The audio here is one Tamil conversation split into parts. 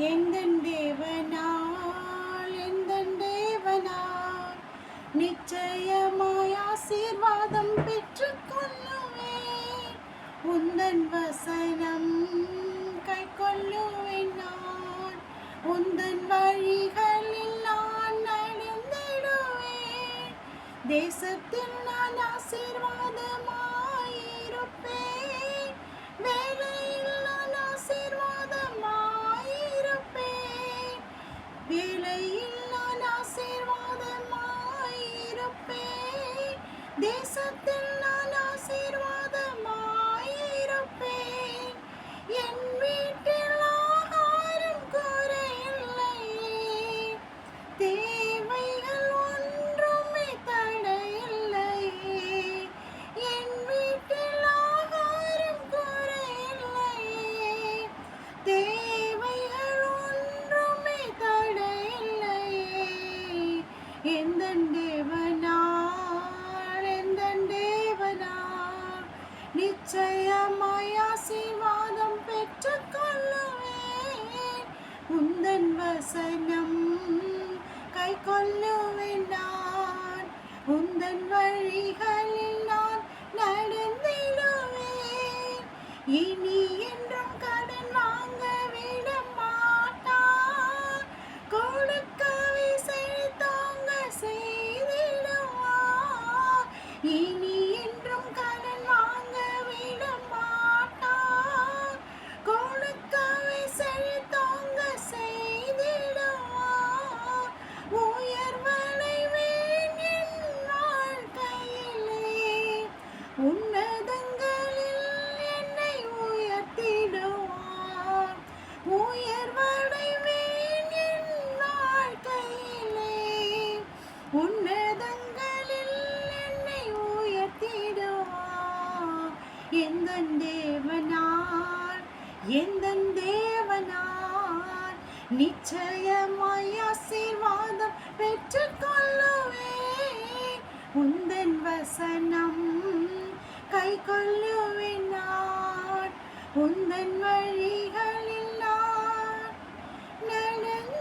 எந்தன் தேவனால் எந்தன் தேவனால் நிச்சயமாய் ஆசீர்வாதம் பெற்றுக்கொள்ளுவேன். உந்தன் வசனம் கை கொள்ளுவேன் நான். உந்தன் வழிகளில் நான் நடந்திடுவேன். தேசத்தில் நான் ஆசீர்வாதமாயிருப்பேன். வேலையில் நான் ஆசீர்வாதமாயிருப்பேன். வேலையில் நான் ஆசீர்வாதமாயிருப்பேன். தேசத்தில் நான் ஆசீர்வாதமாயிருப்பேன். என் வீட்டில் ஆகாரம் குறையில்லையே. தேவைகள் ஒன்றுமே தடையில்லையே. என் வீட்டில் ஆகாரம் குறையில்லையே. தேவைகள் ஒன்றுமே தடையில்லையே. எந்தன் தேவனால் எந்தன் தேவனால் நிச்சயமாய் ஆசீர்வாதம் பெற்றுக்கொள்ளுவேன். உந்தன் வசனம் கை கொள்ளுவேன் நான். உந்தன் வழிகளில் நான் நடந்திடுவேன். இனி என்றும் கடன் வாங்க விட மாட்டார். கொடுக்கவே செழித்தோங்க செய்திடுவார். இனி என்றும் கடன் வாங்க விட மாட்டார். கொடுக்கவே செழித்தோங்க செய்திடுவார். உயர்வடைவேன் என் வாழ்க்கையிலே. உன்னதங்களில் என்னை உயர்த்திடுவார். உயர்வடைவேன் என் வாழ்க்கையிலே. உன்னதங்களில் என்னை உயர்த்திடுவார். எந்தன் தேவனால் எந்தன் தேவனால் நிச்சயமாய் ஆசீர்வாதம் பெற்றுக்கொள்ளுவேன். உந்தன் வசனம் கை கொள்ளுவேன் நான். உந்தன் வழிகளில் நான் நடந்திடுவேன்.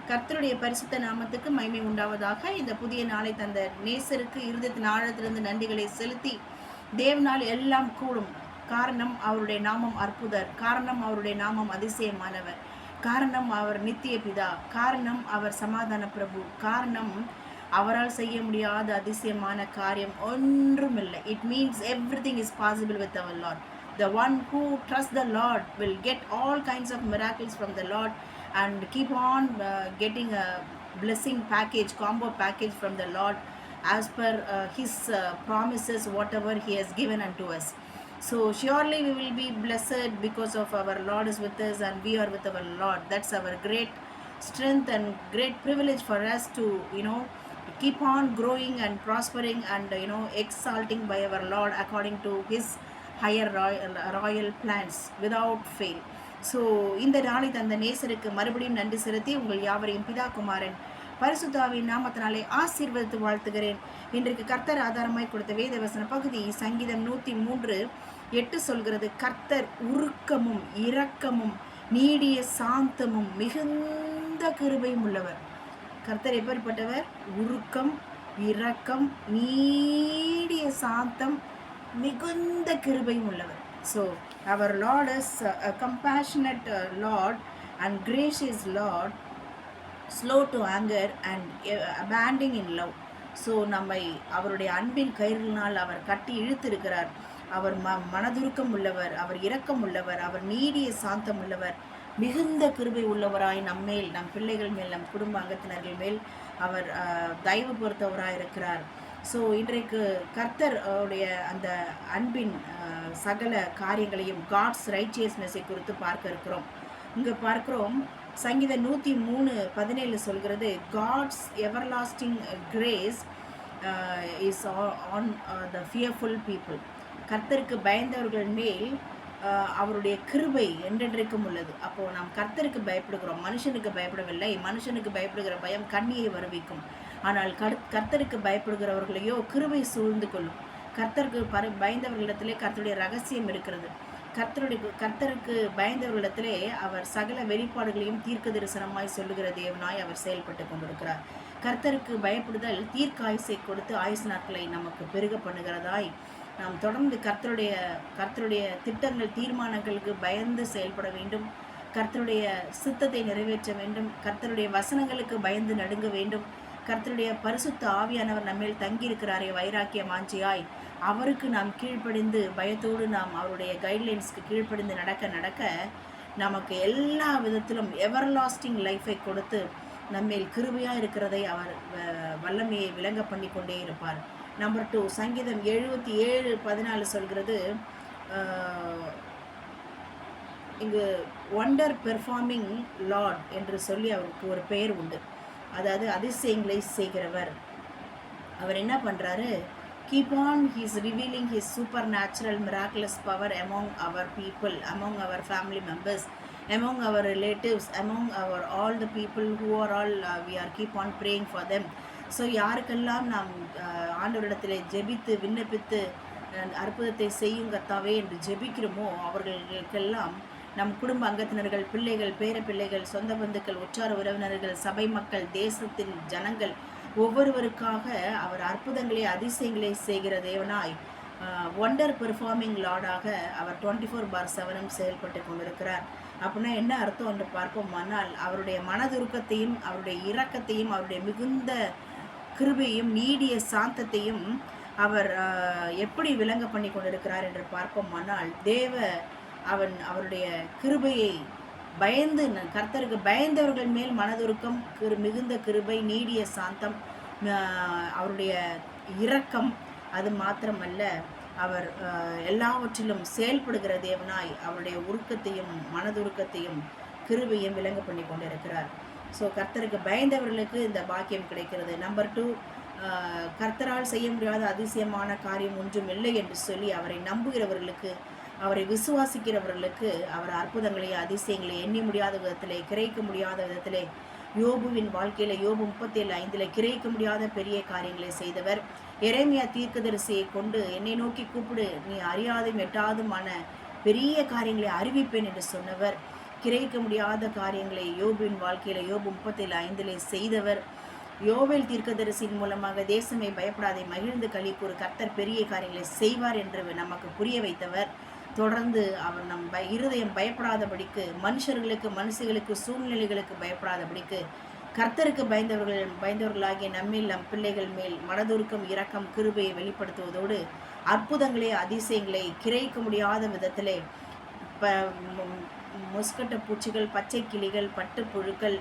கர்த்தருடைய பரிசுத்த நாமத்துக்கு மகிமை உண்டாவதாக. இந்த புதிய நாளை தந்த நேசருக்கு இருதயத்தின் ஆழத்திலிருந்து நன்றிகளை செலுத்தி, தேவனால் எல்லாம் கூடும். காரணம் அவருடைய நாமம் அற்புதர். காரணம் அவருடைய நாமம் அதிசயமானவர். காரணம் அவர் நித்திய பிதா. காரணம் அவர் சமாதான பிரபு. காரணம் அவரால் செய்ய முடியாத அதிசயமான காரியம் ஒன்றுமில்லை. It means everything is possible with our Lord. The one who trusts the Lord will get all kinds of miracles from the Lord and keep on getting a blessing package, combo package from the Lord as per his promises, whatever he has given unto us. So surely we will be blessed because of our Lord is with us and we are with our Lord. That's our great strength and great privilege for us to keep on growing and prospering and exalting by our Lord according to his higher royal plans without fail. So இந்த நாளை தந்த நேசருக்கு மறுபடியும் நன்றி செலுத்தி உங்கள் யாவரையும் பிதா குமாரன் பரிசுத்தாவின் நாமத்தினாலே ஆசீர்வதித்து வாழ்த்துகிறேன். இன்றைக்கு கர்த்தர் ஆதாரமாய் கொடுத்த வேதவசன பகுதி சங்கீதம் 103:8 சொல்கிறது, கர்த்தர் உருக்கமும் இரக்கமும் நீடிய சாந்தமும் மிகுந்த கிருபையும் உள்ளவர். கர்த்தர் எப்படிப்பட்டவர்? உருக்கம், இரக்கம், நீடிய சாந்தம், மிகுந்த கிருபையும் உள்ளவர். So our Lord is a compassionate Lord and gracious Lord, slow to anger and abounding in love. So நம்மை அவருடைய அன்பின் கயிறினால் அவர் கட்டி இழுத்திருக்கிறார். அவர் மனதுருக்கம் உள்ளவர், அவர் இரக்கம் உள்ளவர், அவர் நீடிய சாந்தம் உள்ளவர், மிகுந்த கிருபை உள்ளவராய் நம்மேல், நம் பிள்ளைகள் மேல், நம் குடும்ப அங்கத்தினர்கள் மேல் அவர் தயவு பொறுத்தவராயிருக்கிறார். ஸோ இன்றைக்கு கர்த்தர் உடைய அந்த அன்பின் சகல காரியங்களையும், காட்ஸ் ரைச்சியஸ்னஸை குறித்து பார்க்க இருக்கிறோம். இங்கே பார்க்கிறோம் சங்கீதம் 103:17 சொல்கிறது, God's everlasting grace is on the fearful people. கர்த்தருக்கு பயந்தவர்கள் மேல் அவருடைய கிருபை என்றென்றைக்கும் உள்ளது. அப்போது நாம் கர்த்தருக்கு பயப்படுகிறோம், மனுஷனுக்கு பயப்படவில்லை. மனுஷனுக்கு பயப்படுகிற பயம் கண்ணியை வருவிக்கும். ஆனால் கர்த்தருக்கு பயப்படுகிறவர்களையோ கிருபை சூழ்ந்து கொள்ளும். கர்த்தருக்கு பயந்தவர்களிடத்திலே கர்த்தருடைய ரகசியம் இருக்கிறது. கர்த்தருக்கு பயந்தவர்களிடத்திலே அவர் சகல வெளிப்பாடுகளையும் தீர்க்க தரிசனமாய் சொல்லுகிற தேவனாய் அவர் செயல்பட்டு கொண்டிருக்கிறார். கர்த்தருக்கு பயப்படுதல் தீர்க்காயுசை கொடுத்து ஆயுசு நாட்களை நமக்கு பெருக பண்ணுகிறதாய் நாம் தொடர்ந்து கர்த்தருடைய திட்டங்கள் தீர்மானங்களுக்கு பயந்து செயல்பட வேண்டும். கர்த்தருடைய சித்தத்தை நிறைவேற்ற வேண்டும். கர்த்தருடைய வசனங்களுக்கு பயந்து நடுங்க வேண்டும். கர்த்தருடைய பரிசுத்த ஆவியானவர் நம்மேல் தங்கியிருக்கிறாரே வைராக்கிய மாஞ்சியாய், அவருக்கு நாம் கீழ்ப்படிந்து பயத்தோடு நாம் அவருடைய கைட்லைன்ஸ்க்கு கீழ்ப்படிந்து நடக்க நமக்கு எல்லா விதத்திலும் எவர்லாஸ்டிங் லைஃபை கொடுத்து நம்மேல் கிருபையாக இருக்கிறதை அவர் வல்லமையை விளங்க பண்ணி கொண்டே இருப்பார். நம்பர் 2, சங்கீதம் 77:14 சொல்கிறது, இங்கு ஒண்டர் பெர்ஃபார்மிங் லார்ட் என்று சொல்லி அவருக்கு ஒரு பெயர் உண்டு. அதாவது அதிசயங்களை செய்கிறவர். அவர் என்ன பண்ணுறாரு? Keep on his revealing his supernatural miraculous power among our people, among our family members, among our relatives, among our all the people who are all we are keep on praying for them. So யாருக்கெல்லாம் நாம் ஆண்டவரிடத்தில் ஜெபித்து விண்ணப்பித்து அற்புதத்தை செய்யும் கர்த்தாவே என்று ஜெபிக்கிறோமோ அவர்களுக்கெல்லாம் நம் குடும்ப அங்கத்தினர்கள், பிள்ளைகள், பேர பிள்ளைகள், சொந்த பந்துக்கள், உற்றார உறவினர்கள், சபை மக்கள், தேசத்தின் ஜனங்கள் ஒவ்வொருவருக்காக அவர் அற்புதங்களை அதிசயங்களை செய்கிற தேவனாய் ஒண்டர் பெர்ஃபார்மிங் லார்டாக அவர் 24/7 செயல்பட்டு கொண்டிருக்கிறார். அப்படின்னா என்ன அர்த்தம் என்று பார்ப்போமானால், அவருடைய மனதுருக்கத்தையும் அவருடைய இரக்கத்தையும் அவருடைய மிகுந்த கிருபையும் நீடிய சாந்தத்தையும் அவர் எப்படி விளங்க பண்ணி கொண்டிருக்கிறார் என்று பார்ப்போமானால், அவருடைய கிருபையை பயந்து கர்த்தருக்கு பயந்தவர்கள் மேல் மனதுருக்கம், மிகுந்த கிருபை, நீடிய சாந்தம், அவருடைய இரக்கம், அது மாத்திரமல்ல அவர் எல்லாவற்றிலும் செயல்படுகிற தேவனாய் அவருடைய உருக்கத்தையும் மனதுருக்கத்தையும் கிருபையும் விளங்க பண்ணி கொண்டிருக்கிறார். ஸோ கர்த்தருக்கு பயந்தவர்களுக்கு இந்த பாக்கியம் கிடைக்கிறது. நம்பர் 2, கர்த்தரால் செய்ய முடியாத அதிசயமான காரியம் ஒன்றும் இல்லை என்று சொல்லி அவரை நம்புகிறவர்களுக்கு, அவரை விசுவாசிக்கிறவர்களுக்கு அவர் அற்புதங்களை அதிசயங்களை எண்ணி முடியாத விதத்திலே, கிரைக்க முடியாத விதத்திலே, யோபுவின் வாழ்க்கையில் யோபு 37:5 கிரைக்க முடியாத பெரிய காரியங்களை செய்தவர். எரேமியா தீர்க்கதரிசியை கொண்டு என்னை நோக்கி கூப்பிடு, நீ அறியாதும் எட்டாதுமான பெரிய காரியங்களை அறிவிப்பேன் என்று சொன்னவர். கிரைக்க முடியாத காரியங்களை யோபுவின் வாழ்க்கையில் யோபு 37:5 செய்தவர். யோவேல் தீர்க்கதரிசியின் மூலமாக தேசமே பயப்படாதே, மகிழ்ந்து களி கூறு, கர்த்தர் பெரிய காரியங்களை செய்வார் என்று நமக்கு புரிய வைத்தவர். தொடர்ந்து அவர் நம் இருதயம் பயப்படாதபடிக்கு, மனுஷர்களுக்கு சூழ்நிலைகளுக்கு பயப்படாதபடிக்கு கர்த்தருக்கு பயந்தவர்களாகிய நம்மில் நம் பிள்ளைகள் மேல் மனதுருக்கம், இரக்கம், கிருபையை வெளிப்படுத்துவதோடு அற்புதங்களே அதிசயங்களை கிரைக்க முடியாத விதத்திலே மொஸ்கட்ட பூச்சிகள், பச்சை கிளிகள், பட்டுப்புழுக்கள்,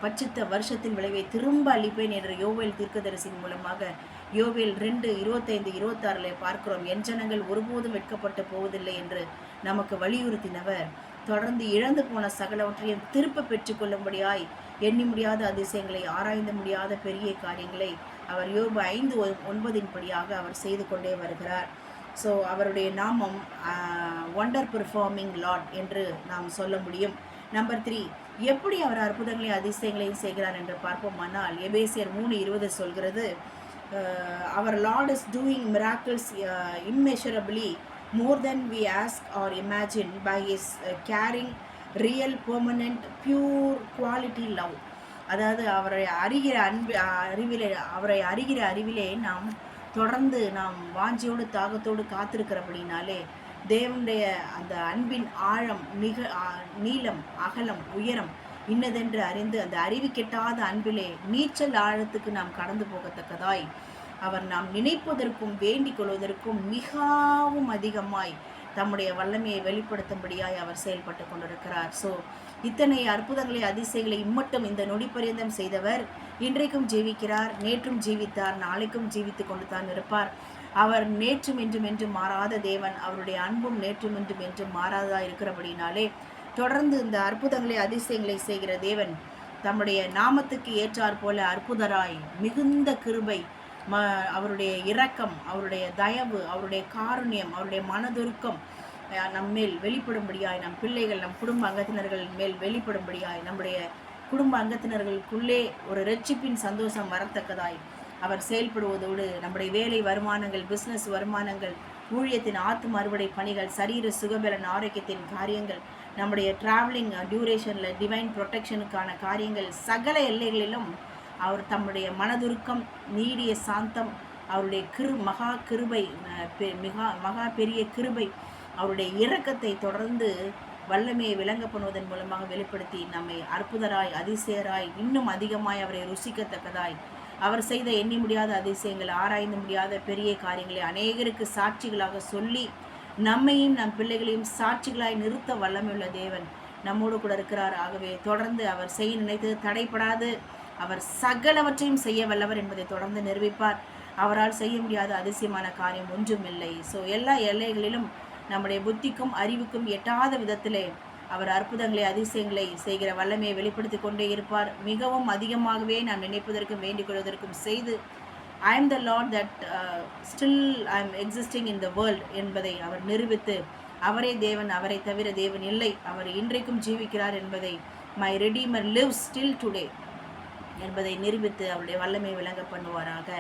பச்சித்த வருஷத்தின் விளைவை திரும்ப அளிப்பேன் என்ற யோவேல் தீர்க்கதரிசியின் மூலமாக யோவேல் 2:25-26 பார்க்கிறோம். என் ஜனங்கள் ஒருபோதும் வெட்கப்பட்டு போவதில்லை என்று நமக்கு வலியுறுத்தினவர். தொடர்ந்து இழந்து போன சகலவற்றையும் திருப்ப பெற்றுக்கொள்ளும்படியாய் எண்ணி முடியாத அதிசயங்களை, ஆராய்ந்து முடியாத பெரிய காரியங்களை அவர் யோபு 5:9 அவர் செய்து கொண்டே வருகிறார். ஸோ அவருடைய நாமம் ஒண்டர் பெர்ஃபார்மிங் லார்ட் என்று நாம் சொல்ல முடியும். நம்பர் 3, எப்படி அவர் அற்புதங்களை அதிசயங்களையும் செய்கிறார் என்று பார்ப்போமானால், எபேசியர் 3:20 சொல்கிறது, அவர் Lord is doing miracles immeasurably more than we ask or imagine by his caring, real, permanent, pure quality love. அதாவது அவரை அறிகிற அறிவிலே நாம் தொடர்ந்து நாம் வாஞ்சியோடு தாகத்தோடு காத்திருக்கிறபடினாலே தேவனுடைய அந்த அன்பின் ஆழம், நீளம், அகலம், உயரம் இன்னதென்று அறிந்து அந்த அறிவு கெட்டாத அன்பிலே நீச்சல் ஆழத்துக்கு நாம் கடந்து போகத்தக்கதாய் அவர் நாம் நினைப்பதற்கும் வேண்டிக் கொள்வதற்கும் மிகவும் அதிகமாய் தம்முடைய வல்லமையை வெளிப்படுத்தும்படியாய் அவர் செயல்பட்டு கொண்டிருக்கிறார். ஸோ இத்தனை அற்புதங்களை அதிசயங்களை இம்மட்டும் இந்த நொடிப்பரியந்தம் செய்தவர் இன்றைக்கும் ஜீவிக்கிறார், நேற்றும் ஜீவித்தார், நாளைக்கும் ஜீவித்து கொண்டு தான் இருப்பார். அவர் நேற்றும் என்றும் மாறாத தேவன். அவருடைய அன்பும் நேற்றும் என்றும் மாறாததாக இருக்கிறபடினாலே தொடர்ந்து இந்த அற்புதங்களை அதிசயங்களை செய்கிற தேவன் தம்முடைய நாமத்துக்கு ஏற்றாற் போல அற்புதராய், மிகுந்த கிருபை, அவருடைய இரக்கம், அவருடைய தயவு, அவருடைய காருண்யம், அவருடைய மனதுருக்கம் நம்மேல் வெளிப்படும்படியாய், நம் பிள்ளைகள், நம் குடும்ப அங்கத்தினர்கள் மேல் வெளிப்படும்படியாய், நம்முடைய குடும்ப அங்கத்தினர்களுக்குள்ளே ஒரு இரட்சிப்பின் சந்தோஷம் வரத்தக்கதாய் அவர் செயல்படுவதோடு நம்முடைய வேலை வருமானங்கள், பிஸ்னஸ் வருமானங்கள், ஊழியத்தின் ஆத்தும அறுவடை பணிகள், சரீர சுகபலன் ஆரோக்கியத்தின் காரியங்கள், நம்முடைய டிராவலிங் டியூரேஷனில் டிவைன் ப்ரொடெக்ஷனுக்கான காரியங்கள், சகல எல்லைகளிலும் அவர் தம்முடைய மனதுருக்கம், நீடிய சாந்தம், அவருடைய மகா கிருபை, மகா பெரிய கிருபை, அவருடைய இரக்கத்தை தொடர்ந்து வல்லமையை விளங்க பண்ணுவதன் மூலமாக வெளிப்படுத்தி நம்மை அற்புதராய், அதிசயராய், இன்னும் அதிகமாய் அவரை ருசிக்கத்தக்கதாய், அவர் செய்த எண்ணி முடியாத அதிசயங்கள், ஆராய்ந்து முடியாத பெரிய காரியங்களை அநேகருக்கு சாட்சிகளாக சொல்லி நம்மையும் நம் பிள்ளைகளையும் சாட்சிகளாய் நிறுத்த வல்லமையுள்ள தேவன் நம்மோடு கூட இருக்கிறார். ஆகவே தொடர்ந்து அவர் செய்ய நினைத்தது தடைப்படாது. அவர் சகலவற்றையும் செய்ய வல்லவர் என்பதை தொடர்ந்து நிரூபிப்பார். அவரால் செய்ய முடியாத அதிசயமான காரியம் ஒன்றும் இல்லை. ஸோ எல்லா எல்லைகளிலும் நம்முடைய புத்திக்கும் அறிவுக்கும் எட்டாத விதத்திலே அவர் அற்புதங்களை, அதிசயங்களை செய்கிற வல்லமையை வெளிப்படுத்தி கொண்டே இருப்பார். மிகவும் அதிகமாகவே நாம் நினைப்பதற்கும் வேண்டிக் கொள்வதற்கும் செய்து I am the Lord that still I am existing in the world என்பதை அவர் நிரூபித்து, அவரே தேவன், அவரை தவிர தேவன் இல்லை, அவர் இன்றைக்கும் ஜீவிக்கிறார் என்பதை, my redeemer lives still today என்பதை நிரூபித்து அவருடைய வல்லமை விளங்க பண்ணுவாராக.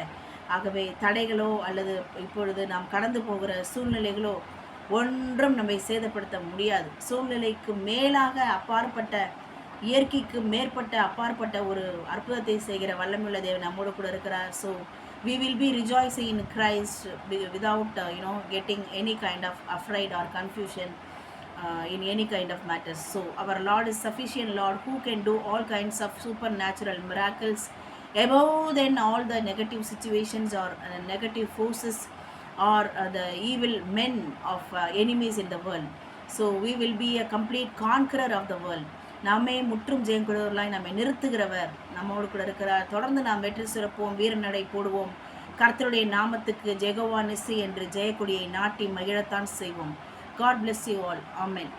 ஆகவே தடைகளோ அல்லது இப்பொழுது நாம் கடந்து போகிற சூழ்நிலைகளோ ஒன்றும் நம்மை சேதப்படுத்த முடியாது. சூழ்நிலைக்கு மேலாக அப்பாற்பட்ட, இயற்கைக்கு மேற்பட்ட அப்பாற்பட்ட ஒரு அற்புதத்தை செய்கிற வல்லமையுள்ள தேவன் நம்மோடு கூட இருக்கிறார். So we will be rejoicing in Christ without getting any kind of afraid or confusion in any kind of matters. So our Lord is sufficient Lord who can do all kinds of supernatural miracles above than all the negative situations or negative forces or the evil men of enemies in the world. So we will be a complete conqueror of the world. நாமே முற்றும் ஜெயம் கொடுவர்களாய் நம்மை நிறுத்துகிறவர் நம்மோடு கூட இருக்கிறார். தொடர்ந்து நாம் வெற்றி சிறப்போம், வீரநடை போடுவோம். கர்த்தருடைய நாமத்துக்கு ஜெகவா நிசி என்று ஜெயக்கொடியை நாட்டி மகிழத்தான் செய்வோம். God bless you all. Amen.